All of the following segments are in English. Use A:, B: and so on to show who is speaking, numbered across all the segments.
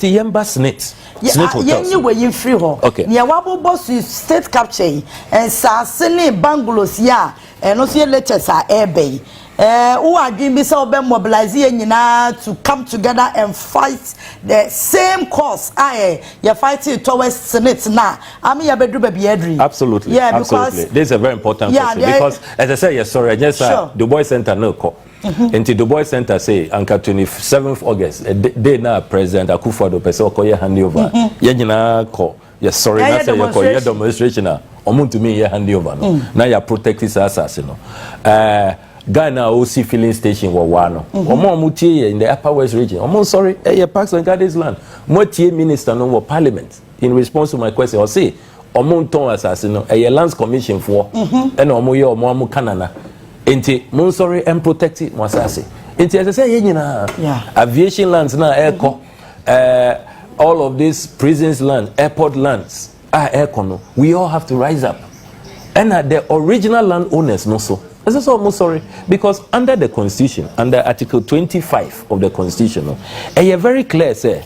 A: Yemba SSNIT. SSNIT hotels.
B: You free ho.
A: Okay.
B: Near Wabo boss state capture and Sassini bungalows ya and also letters are airbay. Who are doing so mobilizing to come together and fight the same cause. You're fighting towards SSNIT now. I mean, you're baby Edri.
A: Absolutely.
B: Yeah,
A: absolutely. This is a very important question because, as I said, yes, sorry, I just the Boy Center no call. Into the Boy Center say, Anka 27th August, they now President Akufo-Addo person call your handover. Yajina call. Yes, sorry, I say you call your demonstration. Omuntu to me your handover. No, now you protect his assassin. Ghana OC filling station were one. Omo mutie in the Upper West region. Omo sorry, Parks and Gardens land. Mutie minister no Parliament in response to my question. Or say, Omo ton assassin. Lands commission for. And Omo ye Omo Kanana. Enti mun sorry and protect it wasase. Enti as I say aviation lands na airco all of these prisons land, airport lands are airco. We all have to rise up. And the original landowners no so. This is almost sorry because under the constitution, under Article 25 of the constitution, very clear say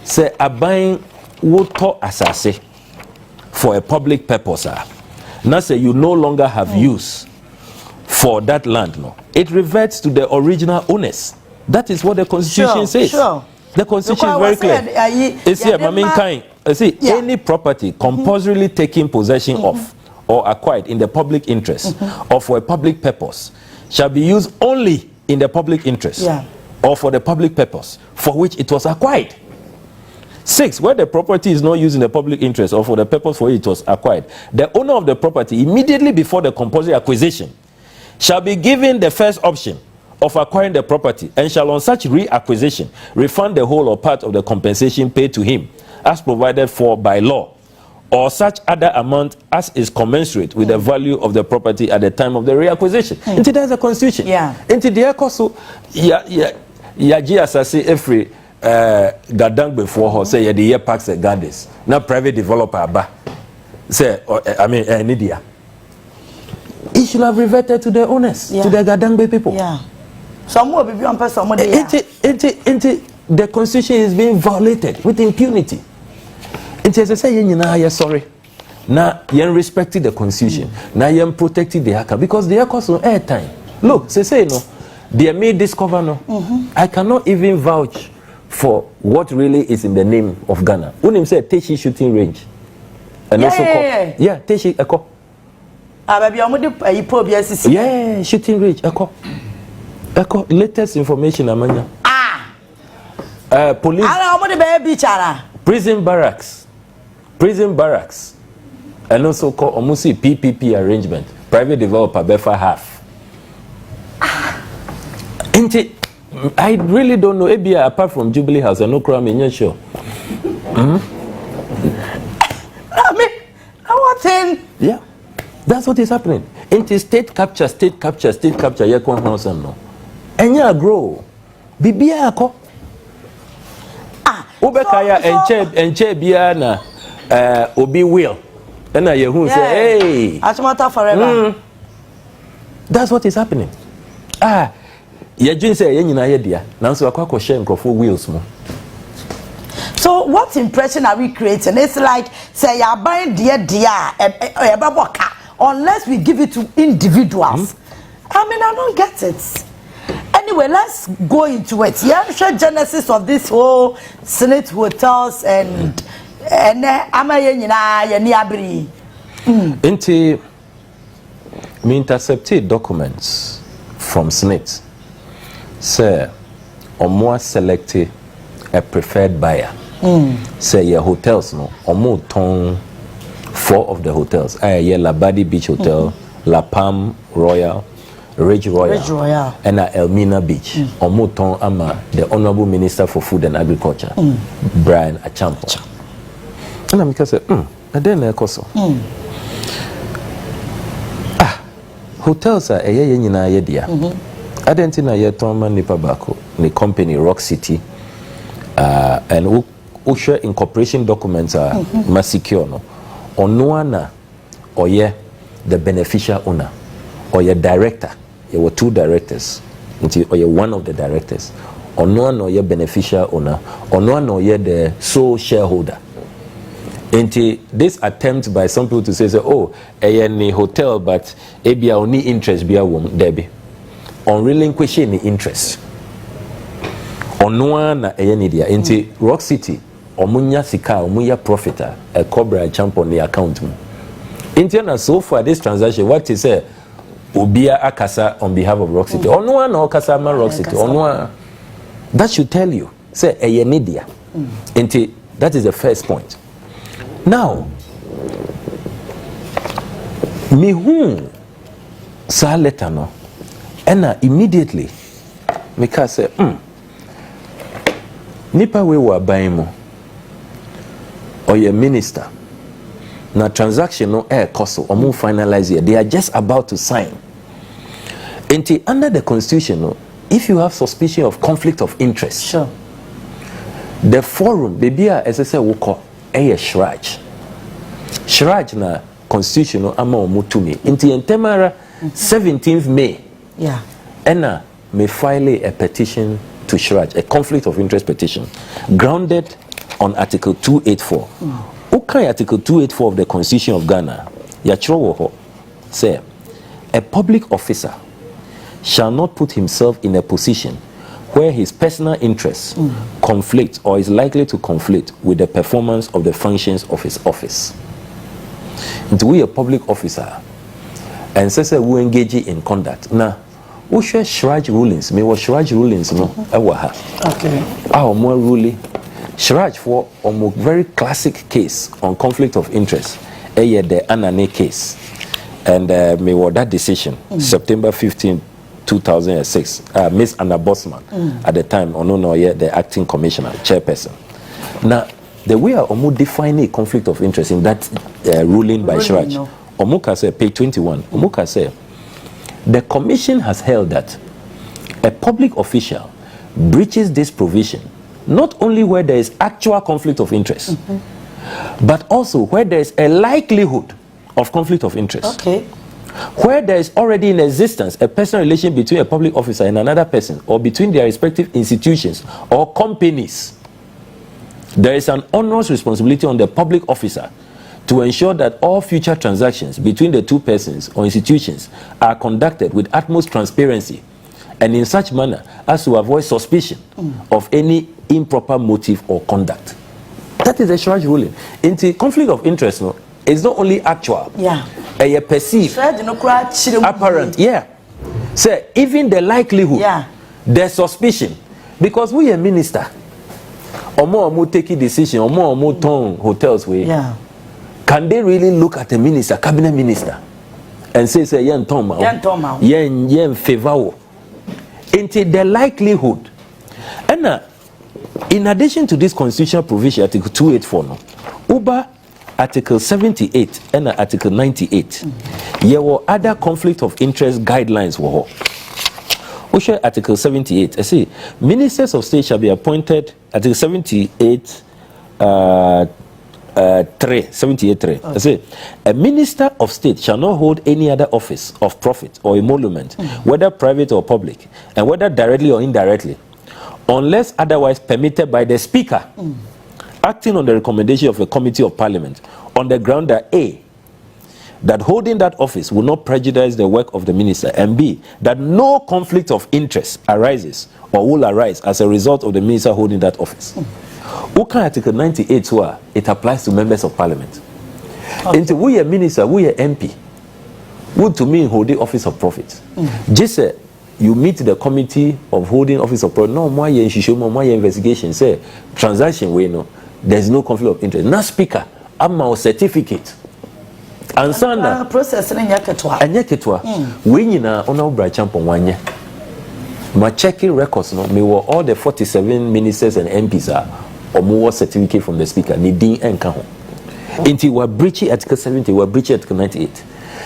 A: abuying water asase for a public purpose. Now say you no longer have use for that land, no. It reverts to the original owners. That is what the constitution says. Sure. The constitution is very clear. It's here, any property compulsorily taken possession of or acquired in the public interest or for a public purpose shall be used only in the public interest or for the public purpose for which it was acquired. 6, where the property is not used in the public interest or for the purpose for which it was acquired, the owner of the property immediately before the compulsory acquisition shall be given the first option of acquiring the property and shall on such reacquisition refund the whole or part of the compensation paid to him as provided for by law or such other amount as is commensurate with the value of the property at the time of the reacquisition. Until there's a constitution. Until the also yaji asasi every gadang before her say the year parks and gardens. Not private developer ba. Say I mean Nidia. It should have reverted to the owners, to the Gadangbe people. The constitution is being violated with impunity. And as I say, sorry. Now, you respected the constitution. Now, you protected the hacker because the hackers no airtime. Look, say no, they may discover no. I cannot even vouch for what really is in the name of Ghana. When him say Teshi shooting range, and also Teshi Eko. Shooting range. Echo. Latest information, Amanya. Police. Prison barracks. And also called almost PPP arrangement. Private developer, Befa half. I really don't know. ABI apart from Jubilee House, and no crime in your show. Yeah. That's what is happening. Into state capture, you can't house them no. And you grow. Bibia ako. Ubekaya enche biana obi will. And I who say, hey.
B: Achimata forever.
A: That's what is happening. You just say yenyina ye dia. Nanso akwa share nkrofo wheels mo.
B: So what impression are we creating? It's like say you're buying unless we give it to individuals. I mean, I don't get it. Anyway, let's go into it. Yeah, sure genesis of this whole SSNIT hotels and
A: Into me intercepted documents from SSNIT. Say, Onua selected a preferred buyer. Say your hotels no omo ton 4 of the hotels. Labadi Beach Hotel, La Palm Royal, Ridge Royal. And Elmina Beach. Omo ton ama the Honorable Minister for Food and Agriculture, Brian Achampo. And I'm because then hotels are nyina ye dia. Adentina ye ton man nipa bako ni company Rock City and Usher incorporation documents are secure no. Onua na oye the beneficial owner or your director. There were 2 directors. Or you're one of the directors. Onua no ye beneficial owner, Onua no ye the sole shareholder. Into this attempt by some people to say, oh, a hotel, but ebia only interest be a woman, Debbie. On relinquishing the interest. Onua na nidia. Into Rock City, omunya sika, omunya profiter, a cobra jump on the account. Into so far this transaction, what is say, Ubia Akasa on behalf of Rock City. Onua no Akasa ma Rock City. Onua, that should tell you, say a nidia. Into that is the first point. Now, me who sa letter no, and immediately me ka say, nipa we wa ban mo, or your minister, na transaction no cost or more finalize here. They are just about to sign. Until under the constitution, no, if you have suspicion of conflict of interest,
B: sure,
A: the forum, baby, as I say, will call. Shraj na constitutional ama omutumi inti entemara 17th May ena may file a petition to Shraj, a conflict of interest petition grounded on article 284. Okay, article 284 of the Constitution of Ghana ya WOHO say a public officer shall not put himself in a position where his personal interests conflict or is likely to conflict with the performance of the functions of his office. And we a public officer and says we engage in conduct. Now, we share Shraj rulings. Me was Shraj rulings no. Okay. Our more ruling Shraj for a very classic case on conflict of interest. The Anane case, and me was that decision September 15. 2006, Miss Anna Bosman at the time, Onua, the acting commissioner, chairperson. Now, the way Omu define a conflict of interest in that ruling by Shraj, no. Omuka said, page 21, Omuka said, the commission has held that a public official breaches this provision not only where there is actual conflict of interest, but also where there is a likelihood of conflict of interest.
B: Okay.
A: Where there is already in existence a personal relation between a public officer and another person, or between their respective institutions or companies, there is an onerous responsibility on the public officer to ensure that all future transactions between the two persons or institutions are conducted with utmost transparency and in such manner as to avoid suspicion of any improper motive or conduct. That is the Shraj ruling. In the conflict of interest, no, it's not only actual.
B: Yeah.
A: A perceived, apparent, say even the likelihood, the suspicion, because we are minister, or more taking decision, or more tone hotels way. Can they really look at a minister, cabinet minister, and say yen toma, yen favor, into the likelihood, and in addition to this constitutional provision, Article 284, no, Uber. Article 78 and Article 98. There were other conflict of interest guidelines. Article 78. I say ministers of state shall be appointed. Article 78. 3. I say a minister of state shall not hold any other office of profit or emolument, whether private or public, and whether directly or indirectly, unless otherwise permitted by the Speaker. Acting on the recommendation of a committee of parliament on the ground that A, that holding that office will not prejudice the work of the minister, and B, that no conflict of interest arises or will arise as a result of the minister holding that office. Okay, Article 98, where it applies to members of parliament. Into we a minister, we a MP, would to me hold the office of profit. Just you meet the committee of holding office of profit. No more investigation. Say transaction we know. There's no conflict of interest. Now, Speaker, I'm our certificate. And sana
B: process in Yaketwa.
A: And Yaketwa, we na on our branch on 1 year. My checking records, no, me were all the 47 ministers and MPs are or more certificate from the Speaker. Nidin and Kaho. Inti we breaching Article 70, we breaching Article 98.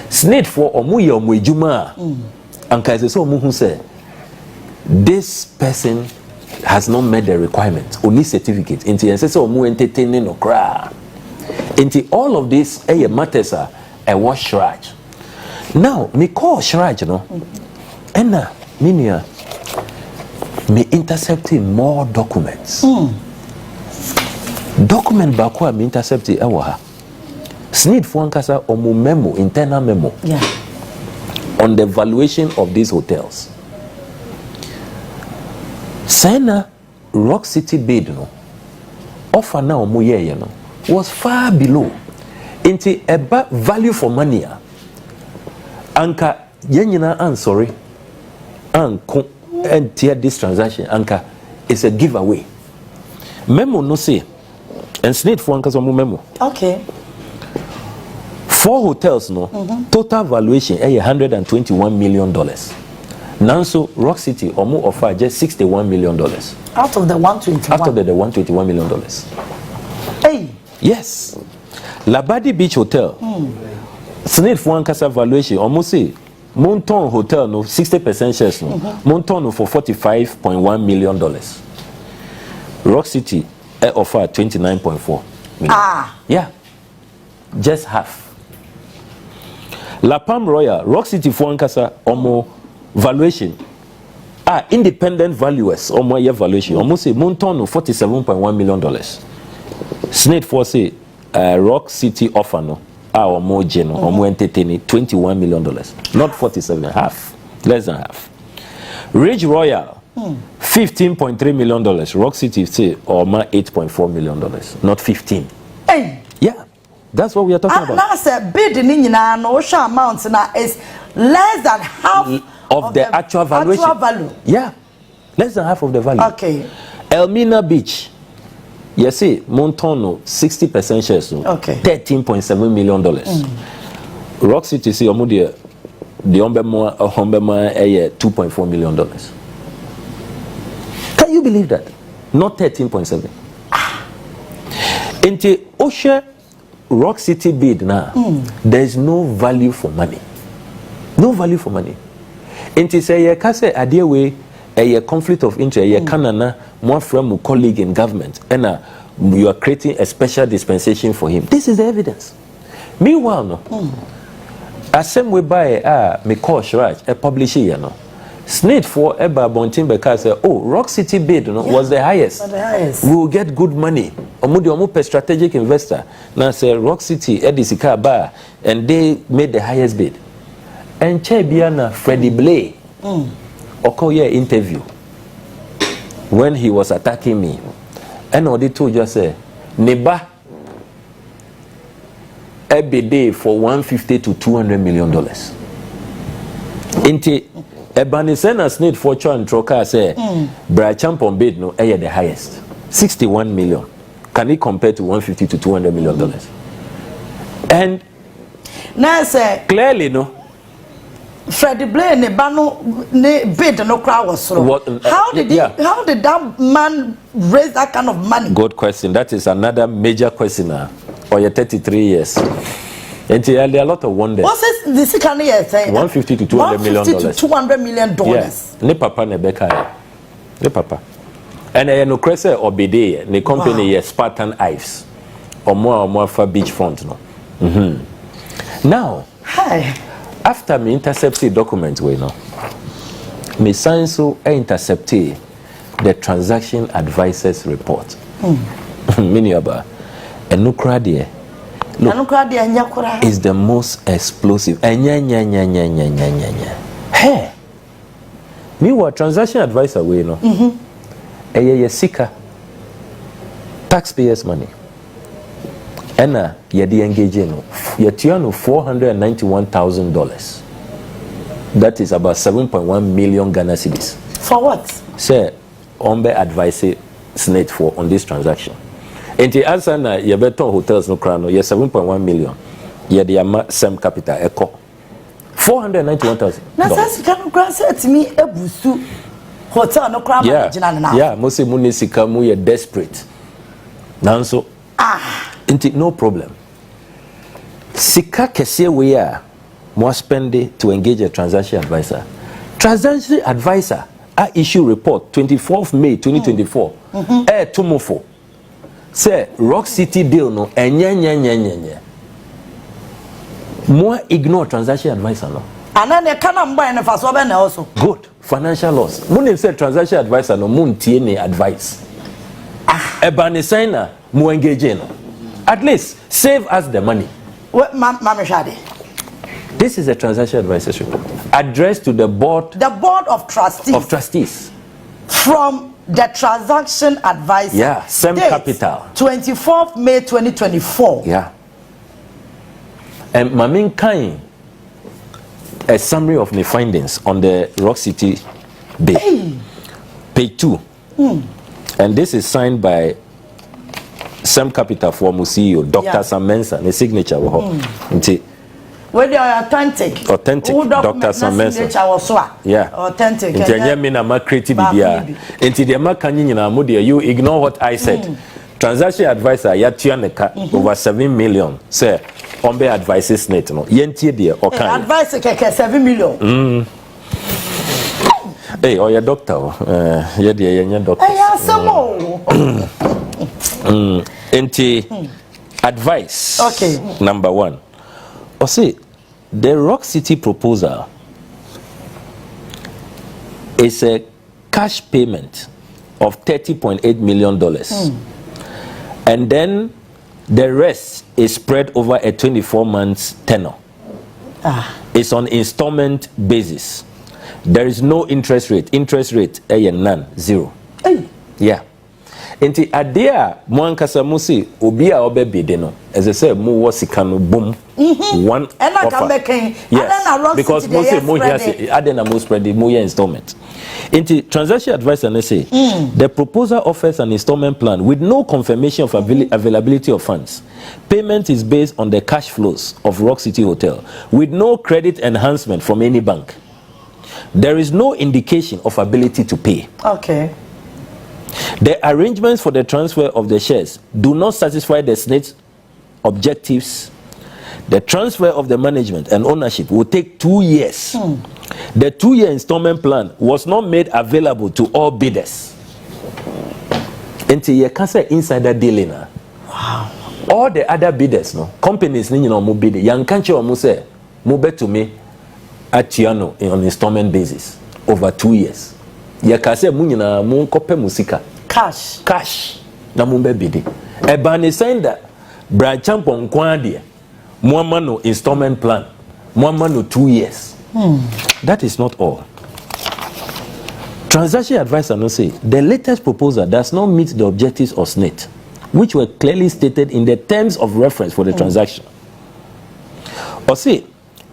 A: SSNIT for Omuya Omujuma. And Kaise so Muhu say this person has not met the requirement, only certificate. Into and says so mu entertaining or cry. Into all of this matters are a wash Shraj. Now, me call Shraj, no? And Minia me intercepting more documents. Document bakwa me intercepting ewa. SSNIT for ankasa omu memo, internal memo.
B: Yeah.
A: On the valuation of these hotels. Sena Rock City bid no offer now omu ye no was far below. Into a value for money. Anka yenyina ansori anko and tear this transaction anka is a giveaway. Memo no say and SSNIT for ankasa omu memo.
B: Okay.
A: 4 hotels no total valuation $121 million. Nanso Rock City omu offer just $61 million.
B: Out of the 121.
A: After the $121 million.
B: Hey.
A: Yes. Labadi Beach Hotel. SSNIT for ankasa valuation almost say Monton Hotel no 60% shares no. Monton no for $45.1 million. Rock City offer 29.4 million.
B: Ah.
A: Yeah. Just half. La Palm Royal, Rock City for ankasa omo valuation. Independent valuers omo year valuation. Almost say Monton no $47.1 million. SSNIT for say Rock City offer no omo geno omo entertaining $21 million. Not 47, half. Less than half. Ridge Royal $15.3 million. Rock City say omo $8.4 million. Not 15.
B: Hey.
A: Yeah. That's what we are talking about.
B: Now say bid ni na no show amount na is less than half
A: of the actual valuation.
B: Actual value.
A: Yeah. Less than half of the value.
B: Okay.
A: Elmina Beach. You see, Montono 60% shares.
B: Okay.
A: $13.7 million. Rock City see omu the ombema $2.4 million. Can you believe that? Not 13.7. Into Osha Rock City bid now, there's no value for money. No value for money. Into say ye kase adewe a conflict of interest, ye kanana more from a colleague in government, and you are creating a special dispensation for him. This is the evidence. Meanwhile, no. As same way by me call Shraj, a publisher, you know. SSNIT for Eba Bontin because Rock City bid was the highest.
B: The highest.
A: We will get good money. Omu strategic investor. Now say Rock City Edisika Bar and they made the highest bid. And Chebiana Freddie Blay Okoye interview when he was attacking me. And Odi told just say Neba every day for $150 to $200 million. Inti Ebanisena SSNIT for Chuan Troka say Bra Champon bid no the highest. 61 million. Can it compare to $150 to $200 million? And
B: now say
A: clearly no.
B: Freddie Blay ne bano ne bid no crowd was so. How did that man raise that kind of money?
A: Good question. That is another major question. Or your 33 years. And there are a lot of wonders.
B: What's this kind of year saying?
A: $150 to $200 million.
B: $150 to $200 million.
A: Yes. Ne papa ne beka. Ne papa. And no crese obede ne company yes Spartan Ives. Or more for beachfront no. Now,
B: hi.
A: After me intercepted documents we know. Me sign so intercepted the transaction advisors report. Many about and no crowd is the most explosive. Hey, me what transaction advisor we know. A seeker taxpayers' money. And ye di engaging ye tiano $491,000. That is about 7.1 million Ghana cedis.
B: For what?
A: Say, Ombe advise SSNIT for on this transaction. And the answer na ye beton hotels no crano ye 7.1 million. Ye the ama sem capital echo. $491,000.
B: Na sasa kanu grant say to me ebusu hotel no crano na.
A: Yeah, mo say muni sika mu ye desperate. Nanso no problem. Sika kese we are more spending to engage a transaction advisor. Transaction advisor issue report 24th May 2024. Tumofo. Say Rock City deal no more ignore transaction advisor no.
B: And then they can buy and also.
A: Good. financial loss. Mun say transaction advisor no mun tie ne advice. Eba ne signer mu engage no. At least save us the money.
B: What Mama Shade?
A: This is a transaction advisor's report addressed to the board.
B: The board of trustees.
A: Of trustees.
B: From the transaction advisor.
A: Yeah, Sem Capital.
B: 24th May 2024.
A: Yeah. And Mamin Kain, a summary of the findings on the Rock City Bay. Hey. Page 2. And this is signed by Sem Capital for CEO, Dr. Sam Mensah, the signature.
B: Where they are authentic.
A: Dr. Sam Mensah. Yeah.
B: Authentic.
A: You ignore what I said. Transaction advisor, over 7 million. Say, on be advices SSNIT. No, yenti dear or kind.
B: Advice 7 million.
A: Hey, or your doctor. Yeah, dear, your doctor. Advice.
B: Okay.
A: Number 1. Or say, the Rock City proposal is a cash payment of $30.8 million. And then the rest is spread over a 24-month tenure. It's on installment basis. There is no interest rate. Interest rate, none, 0. Yeah. Enti adea mwankasa musi obia obebide no as I say mu wasikano boom one offer. Yes, because musi mu here adena mu spread the mu installment. Enti transaction advisor say the proposal offers an installment plan with no confirmation of availability of funds. Payment is based on the cash flows of Rock City Hotel with no credit enhancement from any bank. There is no indication of ability to pay.
B: Okay.
A: The arrangements for the transfer of the shares do not satisfy the SSNIT objectives. The transfer of the management and ownership will take 2 years. The 2-year installment plan was not made available to all bidders. Until you can say insider dealing.
B: Wow.
A: All the other bidders, no companies, mu bid. Young country or say, mu bet to me at Tiano on installment basis over 2 years. Yakase munyina mu kope musika cash na mumbe bidi ebani saying that branch champon kwade muama no installment plan muama no 2 years. That is not all. Transaction advisor no say the latest proposal does not meet the objectives of SSNIT, which were clearly stated in the terms of reference for the transaction. Or say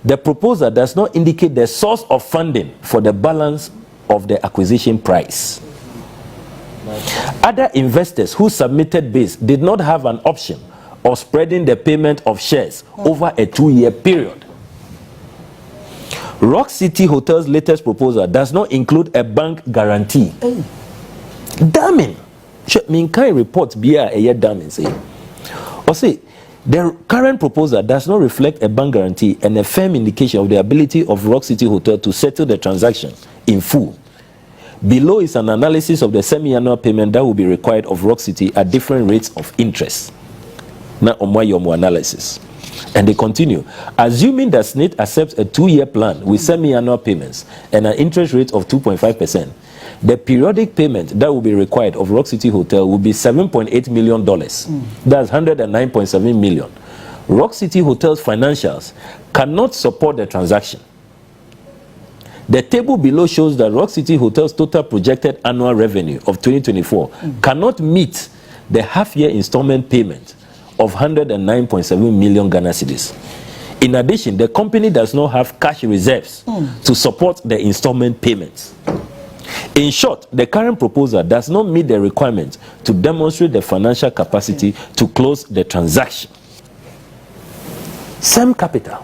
A: the proposal does not indicate the source of funding for the balance of the acquisition price. Other investors who submitted bids did not have an option of spreading the payment of shares over a 2-year period. Rock City Hotel's latest proposal does not include a bank guarantee. Damning. Minkai report biya a year damning say. Or say the current proposal does not reflect a bank guarantee and a firm indication of the ability of Rock City Hotel to settle the transaction in full. Below is an analysis of the semi-annual payment that will be required of Rock City at different rates of interest. Now, Omoyomo analysis. And they continue. Assuming that SSNIT accepts a 2-year plan with semi-annual payments and an interest rate of 2.5%, the periodic payment that will be required of Rock City Hotel will be $7.8 million. That's $109.7 million. Rock City Hotel's financials cannot support the transaction. The table below shows that Rock City Hotel's total projected annual revenue of 2024 cannot meet the half-year installment payment of 109.7 million Ghana cedis. In addition, the company does not have cash reserves to support the installment payments. In short, the current proposal does not meet the requirement to demonstrate the financial capacity to close the transaction. Sem Capital.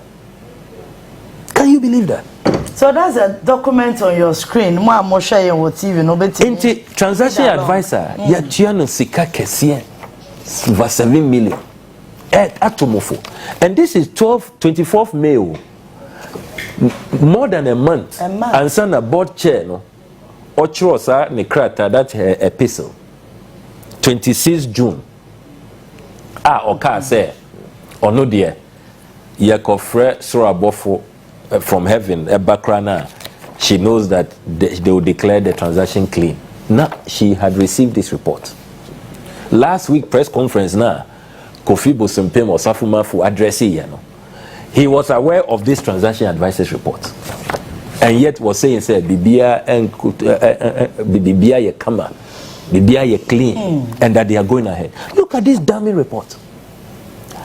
A: Can you believe that?
B: So that's a document on your screen. Mo mo share on TV no beti.
A: Inti transaction advisor ya tuano sika kesiye over 7 million. Atomofo. And this is 24th May. More than a month. And send a board chair no. Ochosa ne krata that epistle. 26 June. Oka say ono die. Yakofre sorabofo from heaven, a background she knows that they will declare the transaction clean. Now, she had received this report. Last week, press conference now, Kofi Bosumpem or Safuma for addressing, he was aware of this transaction advisors report. And yet was saying, say, Bibia and Bibia ye kama, Bibia ye clean, and that they are going ahead. Look at this damning report.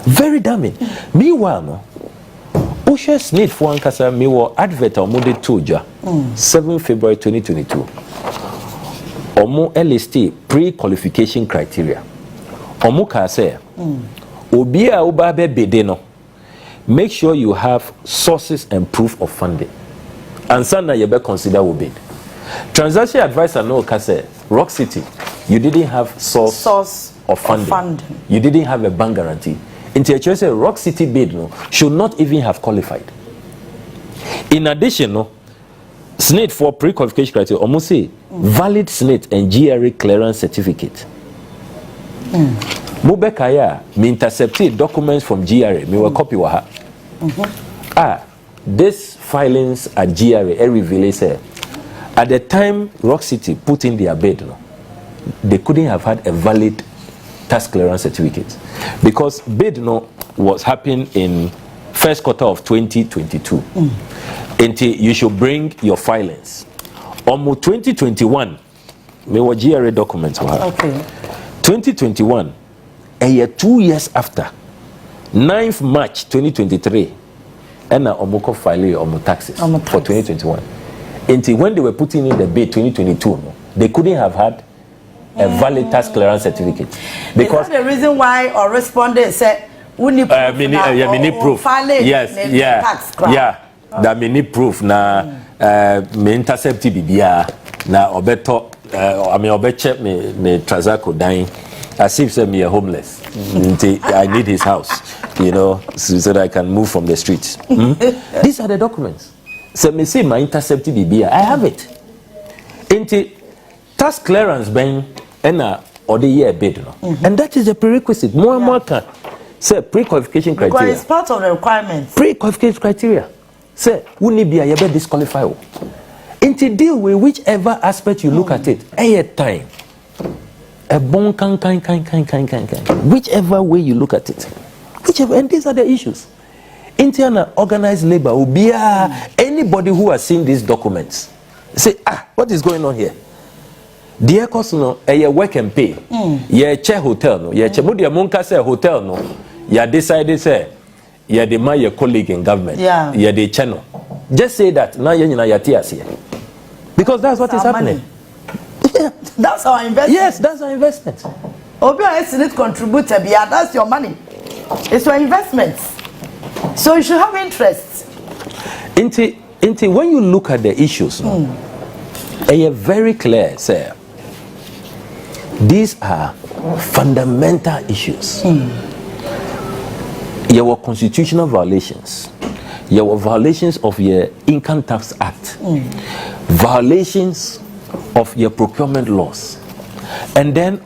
A: Very damning. Meanwhile, no, SSNIT for Ankasa, me were advert on Monday 7 February 2022. Omo LST pre-qualification criteria. Omo ka say, Obia Obabe Bedeno. Make sure you have sources and proof of funding. And sana you better consider will bid. Transaction advisor no say, Rock City, you didn't have source of funding. You didn't have a bank guarantee. Into say Rock City bid no should not even have qualified. In addition, no, SSNIT for pre-qualification criteria almost say valid SSNIT and GRA clearance certificate. Mubekaya me intercepted documents from GRA. Me will copy waha. These filings at GRA reveal say at the time Rock City put in their bid, no, they couldn't have had a valid tax clearance certificate because bid no was happening in first quarter of 2022. Until you should bring your filings. Almost 2021, me were GRA documents. Okay. 2021, a year 2 years after, 9th March 2023, and Omoko filing Omo taxes for 2021. Until when they were putting in the bid 2022, no, they couldn't have had a valid tax clearance certificate. Because
B: is that the reason why our respondent said we need proof?
A: We need proof. That we need proof na me intercept bibia na obeto obeche me trazako dying as if say me a homeless. I need his house, so that I can move from the streets. These are the documents. So me say my intercept bibia, I have it. Into tax clearance being or the year bid, and that is a prerequisite. More and more can say pre-qualification criteria.
B: Because it's part of the requirements.
A: Pre-qualification criteria. Say, we need be a disqualify. Into deal with whichever aspect you look at it, a time. A bon kind. Whichever way you look at it. Whichever, and these are the issues. Internal organized labor will be anybody who has seen these documents. Say, what is going on here? Dear cost no, a work and pay. Ye chair hotel no, ye chemudia monka say hotel no. Ya decided say, ye demand your colleague in government. Yeah. Ye de channel. Just say that now ye na yatias here. Because that's what is happening.
B: Yeah. That's our investment.
A: Yes, that's our investment.
B: Obia SSNIT contributor, that's your money. It's your investment. So you should have interest.
A: Into when you look at the issues, they are very clear, sir. These are fundamental issues. There were constitutional violations. There were violations of your Income Tax Act. Violations of your procurement laws. And then,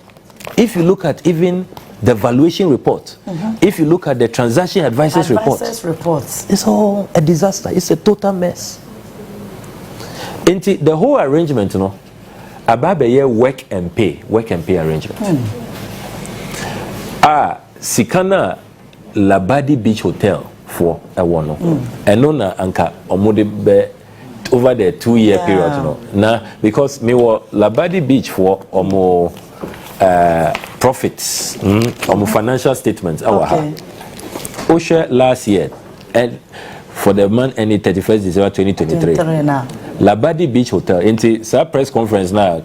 A: if you look at even the valuation report, if you look at the transaction advisors report, it's all a disaster. It's a total mess. Into the whole arrangement, about a year work and pay arrangement. Sikana Labadi Beach Hotel for a one, and no anka omode be over the 2 year period, now because me were Labadi Beach for omo profits, omo financial statements. OSHA last year and for the month ending 31st December 2023. Labadi Beach Hotel. Into sa press conference now.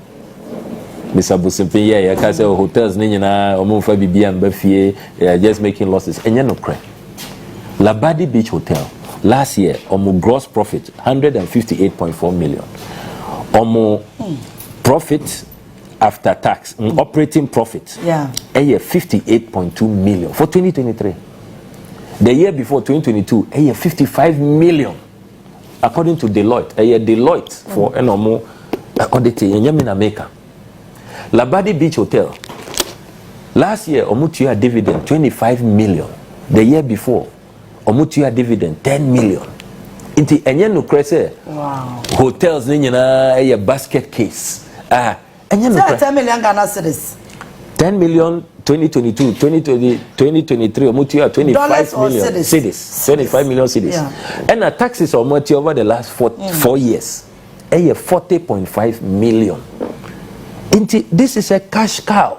A: Mr. Busimpi, I can say hotels nina omufa bibi and befie just making losses. And no cry. Labadi Beach Hotel last year omu gross profit 158.4 million. Omu profit after tax, operating profit. 58.2 million for 2023. The year before 2022, 55 million. According to Deloitte, Deloitte for normal auditing in America. Labadi Beach Hotel. Last year, Omutua dividend 25 million. The year before, Omutua dividend 10 million. Inti enye no krese.
B: Wow.
A: Hotels ni nyina a basket case. Enye no krese.
B: 10 million Ghana cedis.
A: 10 million 2022, 2020, 2023 almost 25 million cedis. 25 million cedis.
B: Yeah.
A: And the taxes almost over the last 4 years. 40.5 million. This is a cash cow.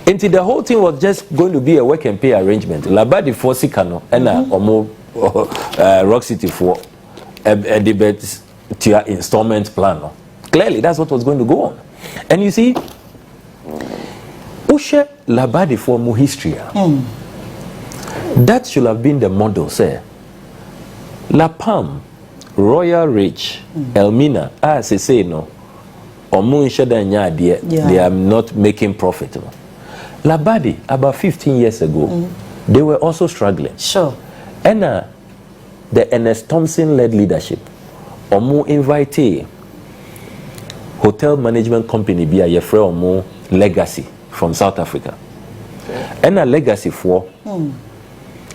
A: Until the whole thing was just going to be a work and pay arrangement. Labadi for Sikano and Rock City for a debate to your installment plan. Clearly, that's what was going to go on. And you see, Ushe Labadi for mu history. That should have been the model, say. La Palm, Royal Ridge, Elmina, as I say, no. They are not making profit. Labadi, about 15 years ago, they were also struggling.
B: Sure.
A: And the Ernest Thompson-led leadership, Omu invite hotel management company be a Omu Legacy from South Africa. And a Legacy for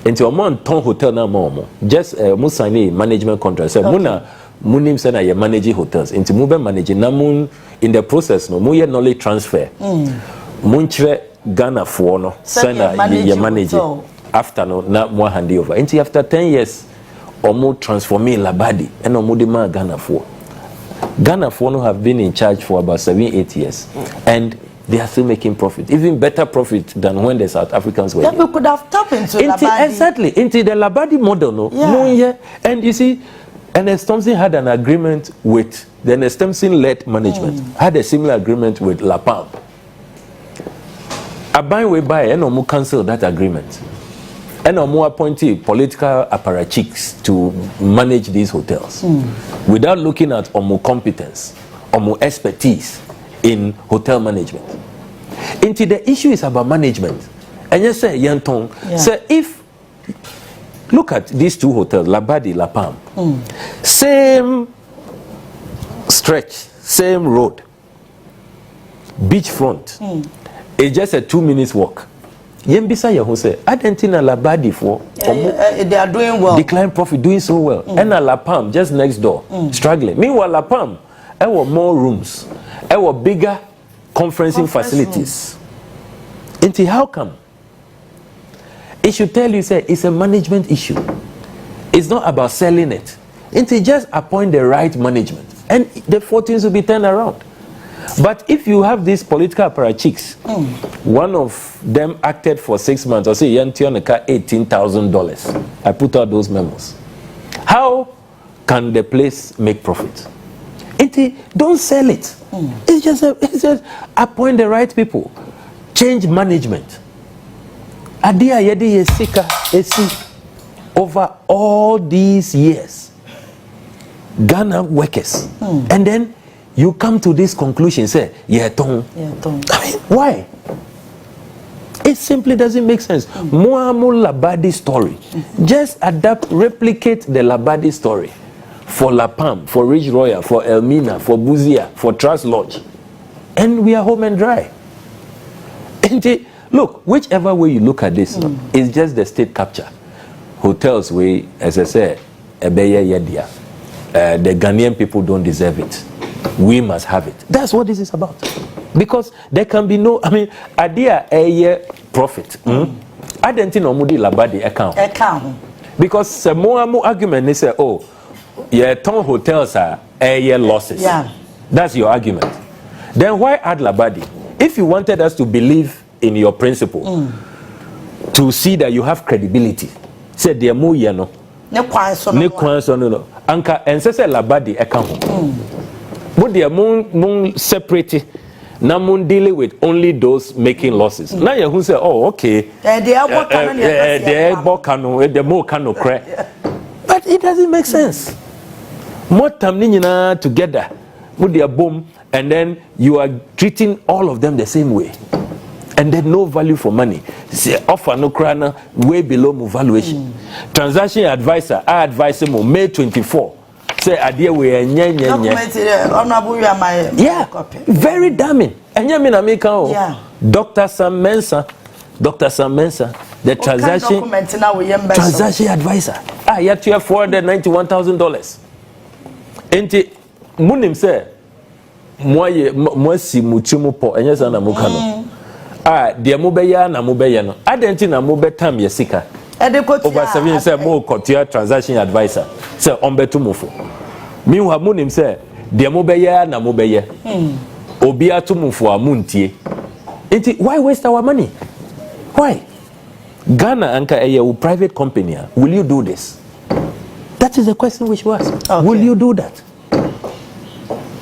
A: into Omu ton hotel na Omu just Omu sign a management contract. So Muna Munim say na ye managing hotels. Into Mube managing namun in the process no mu ye knowledge transfer. Munchre Ghana for no send ye managing after no na more hand over. Into after 10 years Omu transforming Labadi and Omu de ma Ghana for. Ghana for no have been in charge for about 7-8 years and they are still making profit, even better profit than when the South Africans were.
B: Yeah, we could have tapped into Labadi.
A: Exactly, into the Labadi model, no? Yeah. And you see, Ernest Thompson had an agreement with the Ernest Thompson-led management, had a similar agreement with La Palm. Aban we buy and Omu cancel that agreement. And Omu appointed political apparatchiks to manage these hotels without looking at Omu competence, Omu expertise in hotel management. Into the issue is about management. And you say, Yanton, say if look at these two hotels, Labadi, La Palm, same stretch, same road, beachfront. It's just a 2 minutes walk. Yembisa Yahu say, Argentina Labadi for
B: they are doing well.
A: Decline profit, doing so well. And La Palm just next door, struggling. Meanwhile, La Palm, there were more rooms, there were bigger conferencing facilities. Into how come? It should tell you, say, it's a management issue. It's not about selling it. Into just appoint the right management, and the fortunes will be turned around. But if you have these political apparatchiks, one of them acted for 6 months, or say, $18,000. I put out those memos. How can the place make profit? Don't sell it. It's just appoint the right people. Change management. Adia yedi yesika esi over all these years. Ghana workers. And then you come to this conclusion, say, I mean, why? It simply doesn't make sense. Muamu Labadi story. Just adapt, replicate the Labadi story for La Palm, for Ridge Royal, for Elmina, for Buzia, for Trust Lodge. And we are home and dry. And look, whichever way you look at this, it's just the state capture. Hotels, we, as I said, the Ghanaian people don't deserve it. We must have it. That's what this is about. Because there can be no, I mean, idea a year profit. I don't think Omudi Labadi account. Because the more argument, they say, oh, yeah, ton hotels are a year losses. Yeah. That's your argument. Then why add Labadi? If you wanted us to believe in your principle, to see that you have credibility, say the more you know, no. Anka and say Labadi account. But they are moon separate. Now moon dealing with only those making losses. Now you who say, oh, okay. But it doesn't make sense. More time together with their boom, and then you are treating all of them the same way. And then no value for money. Say offer no crana way below my valuation. Transaction advisor, I advise him May 24. Say idea we very damning. And Dr. Sam Mensah Dr. Sam Mensah, the transaction advisor. You have $491,000. Enti munim say mo si muchimu po enye sa na muka no. De mo be ya na mo be ye no. Adenti na mo betam ye sika. Over 7 years say mo kotia transaction advisor. Say on betu mofo. Meanwhile munim say de mo be ya na mo be ye. Obi atumufo amuntie. Enti why waste our money? Why? Ghana anka a private company. Will you do this? That is the question which was. Okay. Will you do that?